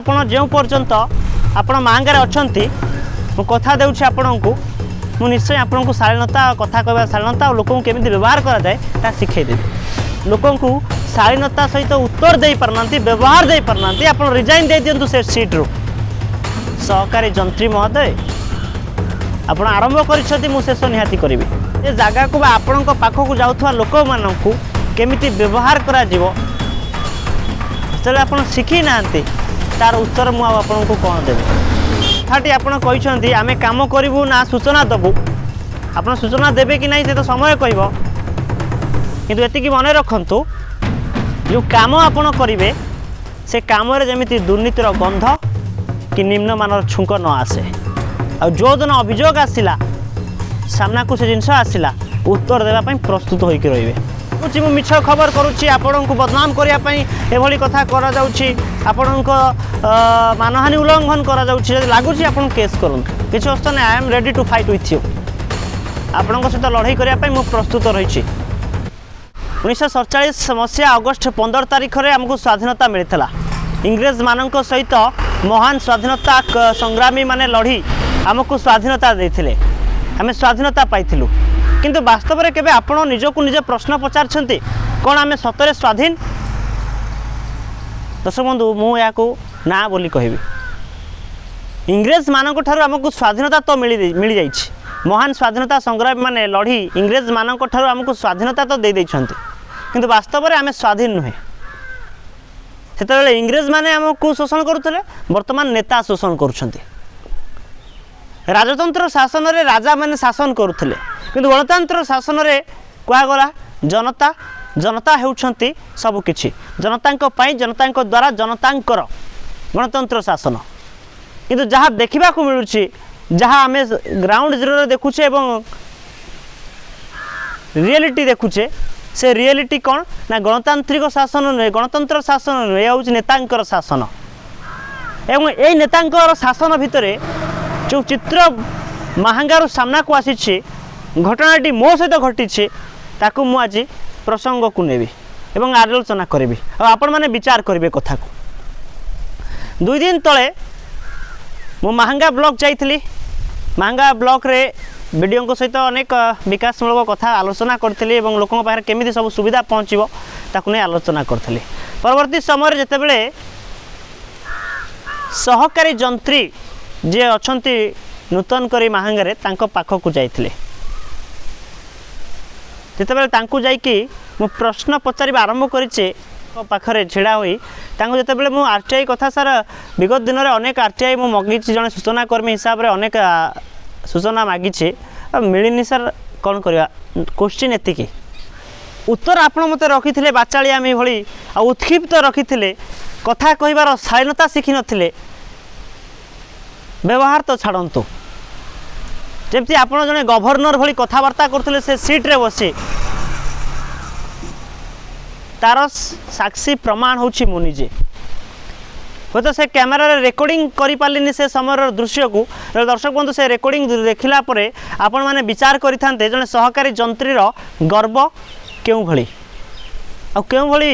आपण जो पर्यंत आपण मांगारे अच्छी मु कथा देउछि आपणको मु निश्चय आपको शालीनता कथा कहवा शालीनता और लोक केमी व्यवहार करा जाए शिखेदेवी। लोक शालीनता सहित उत्तर दे पारना व्यवहार दे पारना आप रिजाइन दे दिंतु से सीट्रु। सहकारी जंत्री महोदय आप आरंभ कर शेष निहाती करी ये जगह को आपण पाखक जाऊा लोक मानू केमी व्यवहार करा आप शिखी ना तार उत्तर मुझे कौन देवी कथाटी आप आम कम करूँ ना सूचना देवु आप सूचना देवे कि नहीं से तो समय कह किंतु एति मन रखु जो कम आपण करेंगे से कम जमी दुर्नीतिर गंध कि निम्नमान छुंक न आसे आ जो दिन अभियोग आसला सामना को से जिनस आसला उत्तर देवाई प्रस्तुत होकर रही मुझे मिछ खबर करुच्ची आपण को बदनाम करने एभली कथा आपण मानहानि उल्लंघन कर लगुच आप केस करूँ किसी अवस्था नहीं। I am ready to fight with you आपण सहित लड़ाई करने प्रस्तुत रही। 1947 मसीहा अगस्ट 15 तारिख में आमको स्वाधीनता मिलता। इंग्रेज मान सहित महान स्वाधीनता संग्रामी माने लड़ी आमको स्वाधीनता देते आम स्वाधीनता पाइलु किंतु वास्तव में केबे आपण निजक निज प्रश्न पचार कौन आम सतरे स्वाधीन। दर्शक बंधु मुझे ना बोली कहबी इंग्रेज मानक ठारू आमको स्वाधीनता तो मिल जाइए महान स्वाधीनता संग्रामी माने लड़ी इंग्रेज मानक ठारू आमको स्वाधीनता तो दे देइछन्ति किंतु वास्तव में आम स्वाधीन नुहे। सेतेबेले इंग्रेज माने आमको शोषण करुले वर्तमान नेता शोषण करुछन्ति। राजतंत्र शासन रे राजा माने शासन करुले किंतु गणतंत्र शासन रे कुआगला जनता जनता हेउछन्ति सबकिछि जनता पाई जनता द्वारा जनतांकर गणतंत्र शासन किंतु जहाँ देखा मिलूँ जहाँ आम ग्राउंड जीरो देखुचे एवं रियलिटी देखुचे से रियलिटी कौन ना गणतांत्रिक शासन नुहे गणतंत्र शासन नुहे हूँ नेतांकर शासन एवं यही नेतांकर शासन भितर जो चित्र महांगार सामना को आसी घटनाटी मो सहित घटी ताकू मु आज प्रसंग को नेबी एवं आलोचना करी आपण मैंने विचार करेंगे कथा को। 2 दिन तले मु महांगा ब्लॉक जाइली महांगा ब्लॉक रे वीडियो सहित अनेक विकासमूलक कथा आलोचना करी लोकों पाखे केमी सब सुविधा पहुँचो ताकू नहीं आलोचना करी। परवर्ती समय जितेबले सहकारी जंत्री जे अच्छा नूतन करी महांगारे पाखक जाइले जितेबले जाकि मु प्रश्न पचार आरंभ करे पाखरे छिड़ा हुई जितेबले मु आरटीआई कथा सार विगत दिन में अनेक आरटीआई मु मगी जड़े सूचनाकर्मी हिसाब से अनेक सूचना मागी मिलनी सर कौन करवा क्वेश्चन एति उत्तर आपण मत रखी थे बाचालियामी भली आ उत्क्षिप्त रखी थे कथा कहबार शालीनता शिखी नथिले व्यवहार तो छाड़तु जमती आपण जड़े गवर्नर भली कथबार्ता करते से सीट्रे बसी तार साक्षी प्रमाण होची मु निजे हे तो से कैमेरा रेकर्डिंग करि पालिनी से समय दृश्य को दर्शक बंधु से रेकर्डिंग देखला परे आपण माने विचार करिथान्ते जने सहकारी जंत्री गर्व केउ भली आ केउ भली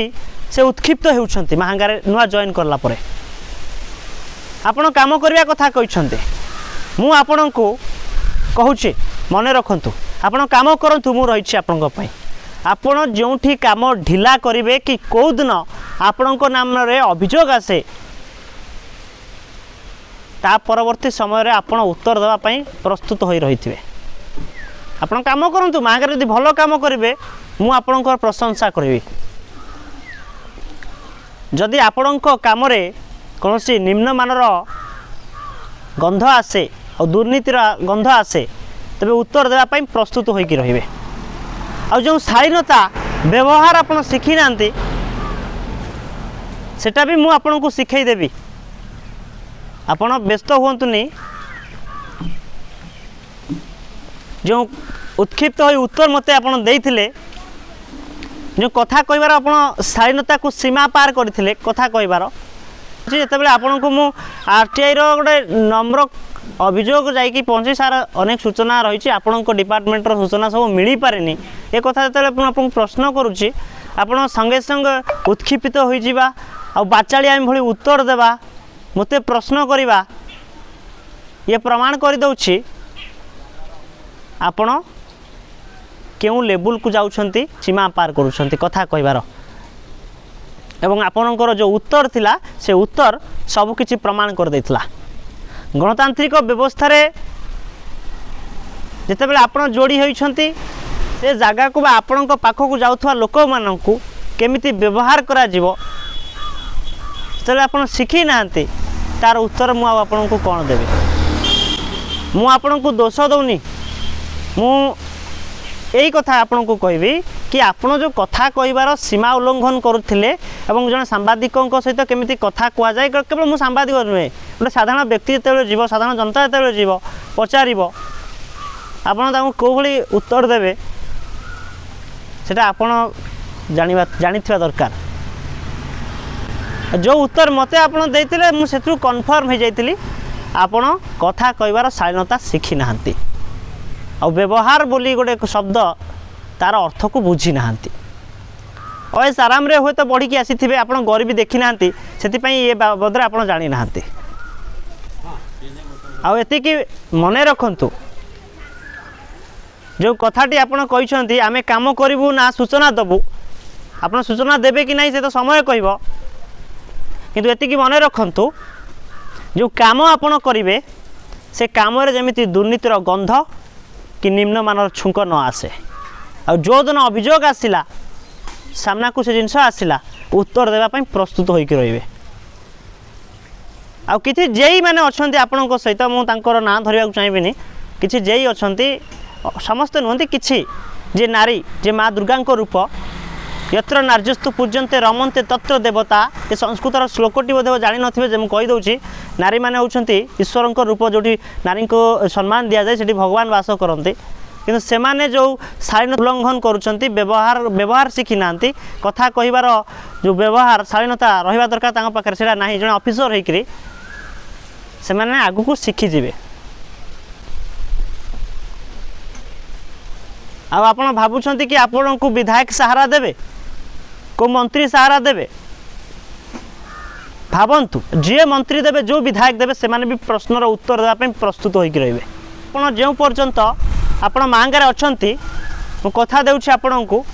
से उत्क्षिप्त हेउछन्ति महांगारे नुआ जॉइन करला परे आपण काम करिया कथा कहिछन्ते मु आपण को कहूँ मन रखु आपण काम करूँ मु रही आपण आपण जो काम ढिला करेंगे कि कौ दिन आपण नाम रे अभियोग आसे ता परवर्ती समय आपण उत्तर देवाई प्रस्तुत हो रही थे। आपण काम करूँ महांगार यदि भल काम करेंगे मु आपण प्रशंसा करी जदि आपण काम कौन निम्नमानर गंध आसे और दुर्नीतिर गंध आसे तबे उत्तर देवाई प्रस्तुत होकर रे आ जो शालीनता व्यवहार आप शिखी ना सेटा भी मु आपन को शिखई देवी आपण व्यस्त हुंतुनी जो उत्क्षिप्त हो उत्तर मते आपण देइथिले जो कथा कहबार आपण शालीनता को सीमा पार करथिले कथा कहबार जितेबाला आपण को मु आरटीआई रो गोटे नम्र अभियोग जाकि पहुँचे सार अनेक सूचना रही आपण डिपार्टमेंटर सूचना सब मिल पारे ये कथा जो आपको प्रश्न करुच्ची आप संगे संगे उत्क्षिपित हो बाचालिया भली उत्तर देवा मते प्रश्न करवा ये प्रमाण कर दउछि आपण केउ लेवल को जाउछंती सीमा पार करूछंती कथा कहबार एवं आपणकर जो उत्तर थिला से उत्तर सब किछि प्रमाण कर देथिला। गणतांत्रिक व्यवस्था रे जेते बेले आपण जोड़ी होइछंती से जगह को आपण पाखक जाउथवा लोक माननकु केमिति व्यवहार करा जीवो तेरे आपण शिखी नांती तार उत्तर मु आपण को कोन देबे। मु आपण को दोष दउनी मु यही कथा आपण को कहबी कि आपण जो कथा कहबार सीमा उल्लंघन करुथिले एवं जन सांबादिकों सहित केमिति कथा कुआ जाय केवल मु सांबादिक नुहे गोटे साधारण व्यक्ति जेतेबेले जीव साधारण जनता जेतेबेले जीव पचारिबो आपण ताकू को भली उत्तर देबे सेटा आपण जानिथिबा दरकार। जो उत्तर मते आपण देइतिले मु सेतु कन्फर्म हो जाइतिली आपण कथा कहबार शालीनता शिखी नाहंती आ व्यवहार बोली गोटे शब्द तार अर्थ को बुझी नाहंती। अयस आराम रे होय तो बढ़ी की आसीथिबे आपण गरीबी देखि नाहंती सेति ये बाबदरे आपण जानि नाहंती। आ एति कि मने रखंतु जो कथाटी आपण कहिसंती आमे काम करिवु ना सूचना दबु आपण सूचना देबे कि नाही से तो समय कहबो किंतु एति कि मने रखंतु जो काम आपण करिवे से काम रे जेमिति दुर्नीतिर गंध कि निम्नमानर छुंक न आसे आ जो दिन अभियोग आसिला सामना को से जिनस आसिला उत्तर देवा पई प्रस्तुत होइक रहिबे। आ किछि जेई माने अछंती आपनक सहित मु तांकर नाम धरिया चाहिबिनी किछि जेई अछंती समस्त नुहंती किछि जे नारी जे माँ दुर्गा रूप यत्र नार्यस्तु पूज्यन्ते रमन्ते तत्र देवता ये संस्कृतर श्लोकटी बोधे जानी नथिबे जे मु कहि दउछि नारी माने होउछंती ईश्वरक रूप जोटी नारी को सम्मान दिया जाए सेठी भगवान वास करते किंतु से माने जो शालीनता उल्लंघन करुछंती व्यवहार शिखी नांती कथा कहिबार जो व्यवहार शालीनता रहिबा दरकार तांग पाखरे सेटा नाही जने ऑफिसर हेकरी से माने आगु को शिखी जिवे। आ आपण भाबुछंती कि आपण को विधायक सहारा देबे को मंत्री सहारा देबे भावंतु जे मंत्री देबे जो विधायक देबे से माने भी प्रश्नर उत्तर देबा पे प्रस्तुत होइक रहिबे। आपण जेउ पर्यंत आपण मांगारे अछंती मु कथा देउछि आपण को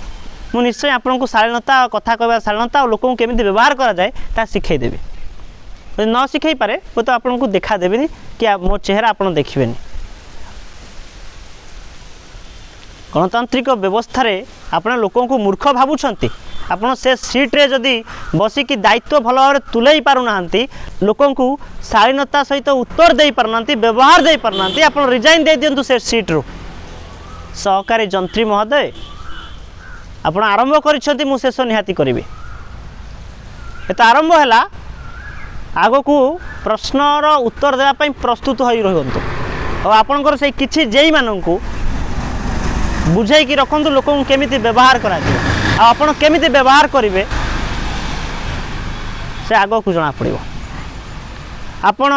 मु निश्चय आपण को शालीनता कथा कहबा शालीनता और लोक केमिति व्यवहार करा जाए ता सिखै देबे न सिखै पारे वो तो आपण को देखा देबेनी कि मो चेहरा आपण देखिबेनी। गणतांत्रिक व्यवस्था रे आपण लोकों को मूर्ख भावुछंती आपण से सीट रे जदी बसी की दायित्व भल भाव तुलई पारु नांती लोकों को शालीनता सहित उत्तर दे पारनांती व्यवहार दे पारनांती आपण रिजाइन दे दियंतु से सीट रो। सहकारी जंत्री महोदय आपण आरंभ करिसंती मु शेष निहाती करिवे एता आरंभ हैला आगो को प्रश्नर उत्तर देबा पई प्रस्तुत होई रहंतु और आपनकर से किछि जेई माननकु बुझाई कि रखंतु लोकों केमिति व्यवहार करा आपण केमिति व्यवहार करिवे से आगो को जना पड़िबो। आपण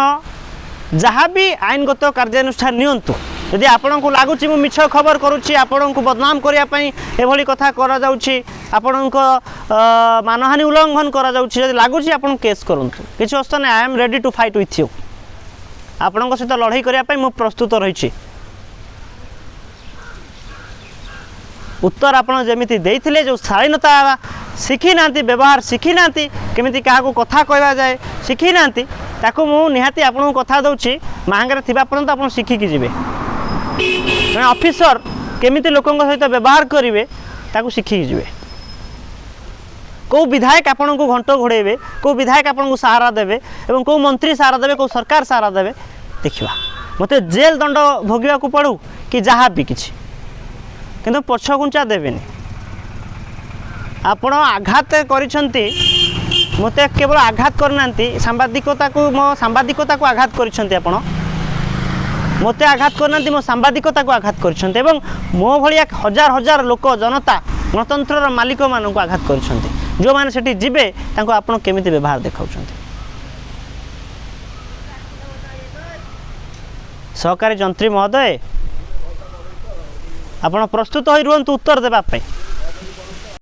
जहाँ भी आईनगत कार्यानुष्ठान नियंतु यदि आपण को लागुची मु मिछ खबर करूची आपण को बदनाम करिया पई एभली कथा करा जाउची आपण को मानहानि उल्लंघन करा जाउची यदि लागुची आपण केस करंतु किछ अस्त नै I am ready to fight with you आपण को सहित लड़ाई करिया पई मु प्रस्तुत रहिची। उत्तर आपण जेमिति देइथिले जो शालीनता शिखी नांती व्यवहार शिखी नांती केमिति काहा को कथा कहबा जाए शिखी नांती ताको मु निहाती आपण को कथा दउची मांगरे थिबा पर्यंत आपण शिखी कि जिवे जने ऑफिसर केमिति लोकन सहित व्यवहार करिवे ताको शिखी कि जिवे। को विधायक आपण को घंटो घोड़ेबे को विधायक आपण को सहारा देबे एवं को मंत्री सहारा देबे को सरकार सहारा देबे देखिबा मते जेल दंड भोगिबा को पड़ू कि जहाँ भी किछि किंतु पछगुंचा देवेनी आपण आघात करिसंती मते केवल आघात करनांती सांबादिकता को मो सांबादिकता को आघात करिसंती आपण मते आघात करनांती मो सांबादिकता को आघात करिसंती एवं मो भलिया हजार हजार लोक जनता गणतंत्र मालिक मान को आघात करिसंती जो माने सेठी जिबे तांको आपण केमिति व्यवहार देखाउछंती। सहकारी जंत्री महोदय आपण प्रस्तुत होई रुहंतु उत्तर देबा पई।